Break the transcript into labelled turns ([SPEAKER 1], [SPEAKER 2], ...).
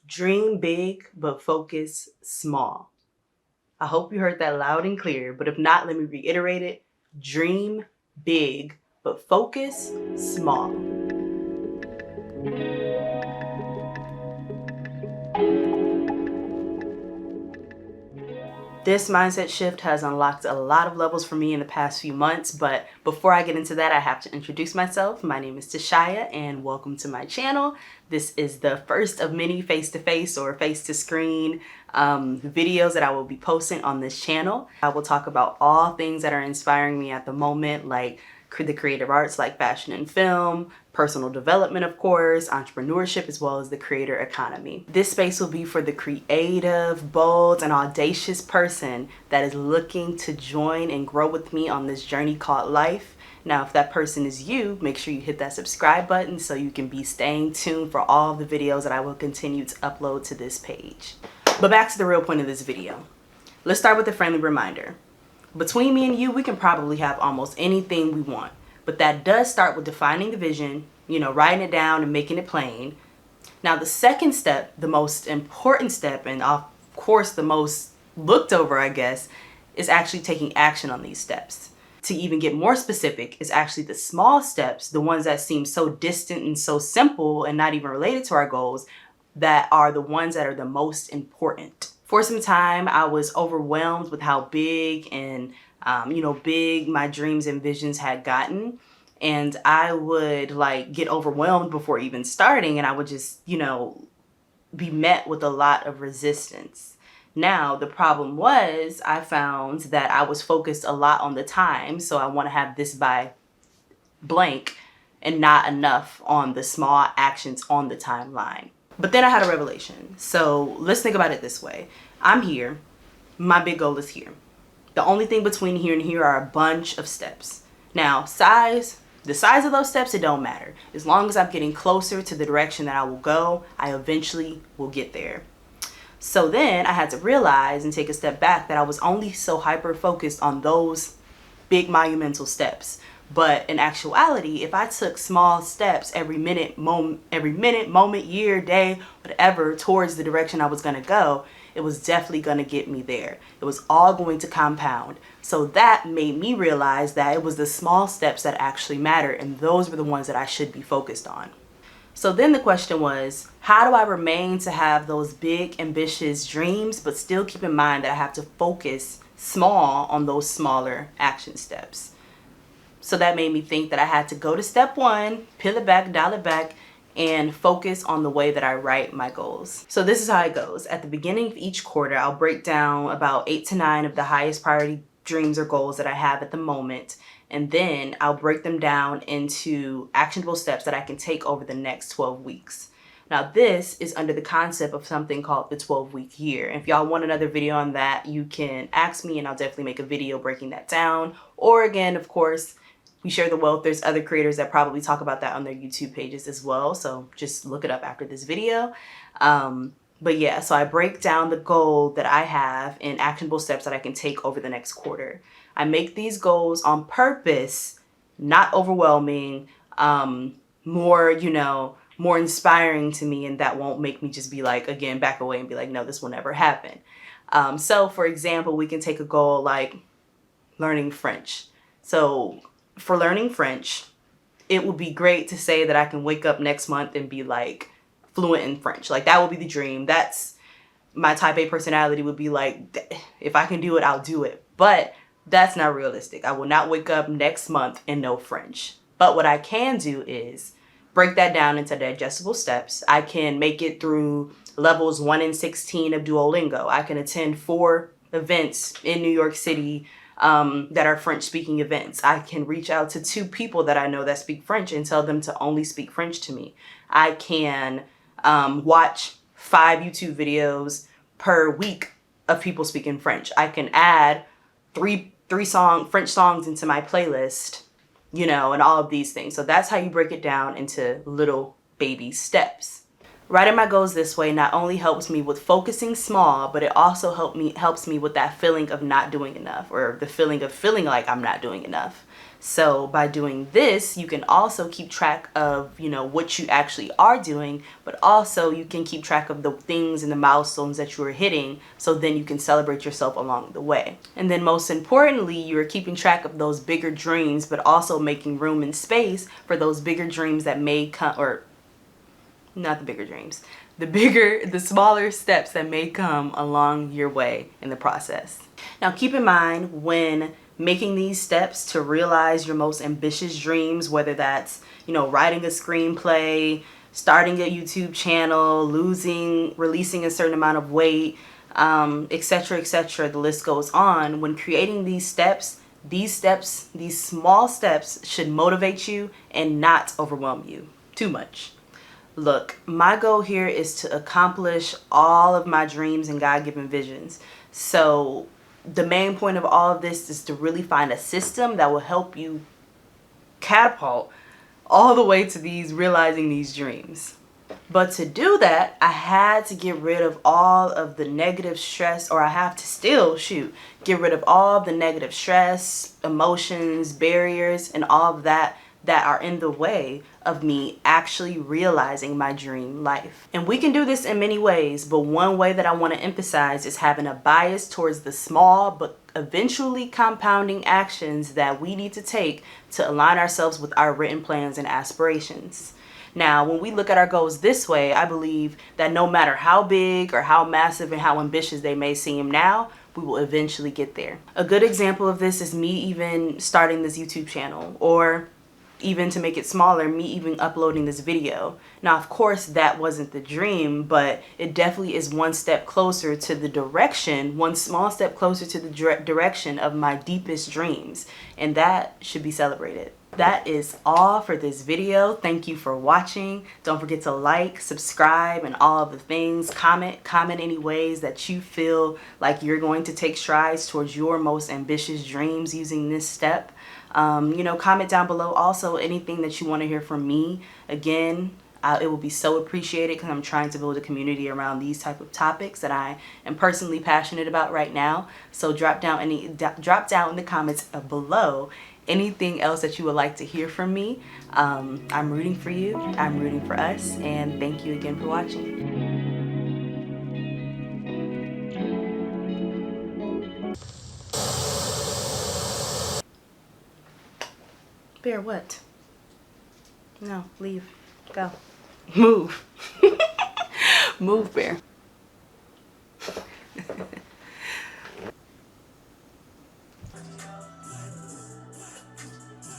[SPEAKER 1] Dream big, but focus small. I hope you heard that loud and clear, but if not, let me reiterate it. Dream big, but focus small. This mindset shift has unlocked a lot of levels for me in the past few months, but before I get into that, I have to introduce myself. My name is Tyshaia, and welcome to my channel. This is the first of many face-to-face or face-to-screen videos that I will be posting on this channel. I will talk about all things that are inspiring me at the moment, like the creative arts like fashion and film, personal development, of course, entrepreneurship, as well as the creator economy. This space will be for the creative, bold, and audacious person that is looking to join and grow with me on this journey called life. Now, if that person is you, make sure you hit that subscribe button so you can be staying tuned for all the videos that I will continue to upload to this page. But back to the real point of this video. Let's start with a friendly reminder. Between me and you, we can probably have almost anything we want, but that does start with defining the vision, writing it down and making it plain. Now, the second step, the most important step, and of course the most looked over, I guess, is actually taking action on these steps. To even get more specific, is actually the small steps, the ones that seem so distant and so simple and not even related to our goals, that are the ones that are the most important. For some time, I was overwhelmed with how big and, big my dreams and visions had gotten. And I would get overwhelmed before even starting, and I would just, be met with a lot of resistance. Now, the problem was I found that I was focused a lot on the time. So I want to have this by blank and not enough on the small actions on the timeline. But then I had a revelation. So let's think about it this way. I'm here. My big goal is here. The only thing between here and here are a bunch of steps. Now, the size of those steps, it don't matter. As long as I'm getting closer to the direction that I will go, I eventually will get there. So then I had to realize and take a step back that I was only so hyper focused on those big monumental steps. But in actuality, if I took small steps every minute, moment, year, day, whatever, towards the direction I was going to go, it was definitely going to get me there. It was all going to compound. So that made me realize that it was the small steps that actually matter, and those were the ones that I should be focused on. So then the question was, how do I remain to have those big, ambitious dreams, but still keep in mind that I have to focus small on those smaller action steps? So that made me think that I had to go to step one, peel it back, dial it back, and focus on the way that I write my goals. So this is how it goes. At the beginning of each quarter, I'll break down about 8 to 9 of the highest priority dreams or goals that I have at the moment. And then I'll break them down into actionable steps that I can take over the next 12 weeks. Now, this is under the concept of something called the 12-week year. And if y'all want another video on that, you can ask me and I'll definitely make a video breaking that down. Or again, of course, we share the wealth. There's other creators that probably talk about that on their YouTube pages as well. So just look it up after this video. But yeah, so I break down the goal that I have in actionable steps that I can take over the next quarter. I make these goals on purpose, not overwhelming, more inspiring to me, and that won't make me just be like, again, back away and be like, no, this will never happen. So for example, we can take a goal like learning French. So for learning French, it would be great to say that I can wake up next month and be like fluent in French. Like that would be the dream. That's my type A personality would be like, if I can do it, I'll do it. But that's not realistic. I will not wake up next month and know French. But what I can do is break that down into digestible steps. I can make it through levels 1 and 16 of Duolingo. I can attend 4 events in New York City that are French speaking events. I can reach out to 2 people that I know that speak French and tell them to only speak French to me. I can watch 5 YouTube videos per week of people speaking French. I can add three French songs into my playlist, and all of these things. So that's how you break it down into little baby steps. Writing my goals this way not only helps me with focusing small, but it also helps me with that feeling of not doing enough, or the feeling of feeling like I'm not doing enough. So by doing this, you can also keep track of, what you actually are doing, but also you can keep track of the things and the milestones that you are hitting, so then you can celebrate yourself along the way. And then most importantly, you're keeping track of those bigger dreams, but also making room and space for those bigger dreams that may come, or not the bigger dreams, the smaller steps that may come along your way in the process. Now keep in mind, when making these steps to realize your most ambitious dreams, whether that's, writing a screenplay, starting a YouTube channel, releasing a certain amount of weight, etc., etc., the list goes on. When creating these small steps should motivate you and not overwhelm you too much. Look, my goal here is to accomplish all of my dreams and God-given visions. So the main point of all of this is to really find a system that will help you catapult all the way to realizing these dreams. But to do that, I had to get rid of all of the negative stress, or I have to still get rid of all of the negative stress, emotions, barriers, and all of that are in the way of me actually realizing my dream life. And we can do this in many ways, but one way that I want to emphasize is having a bias towards the small but eventually compounding actions that we need to take to align ourselves with our written plans and aspirations. Now, when we look at our goals this way, I believe that no matter how big or how massive and how ambitious they may seem now, we will eventually get there. A good example of this is me even starting this YouTube channel, or even to make it smaller, me even uploading this video. Now, of course, that wasn't the dream, but it definitely is one step closer to the direction, one small step closer to the direction of my deepest dreams, and that should be celebrated. That is all for this video. Thank you for watching. Don't forget to like, subscribe, and all of the things. Comment any ways that you feel like you're going to take strides towards your most ambitious dreams using this step. Comment down below also anything that you want to hear from me. Again, it will be so appreciated, because I'm trying to build a community around these type of topics that I am personally passionate about right now. So drop down in the comments below anything else that you would like to hear from me. I'm rooting for you. I'm rooting for us. And thank you again for watching. Bear, what? No, leave. Go. Move. Move, Bear.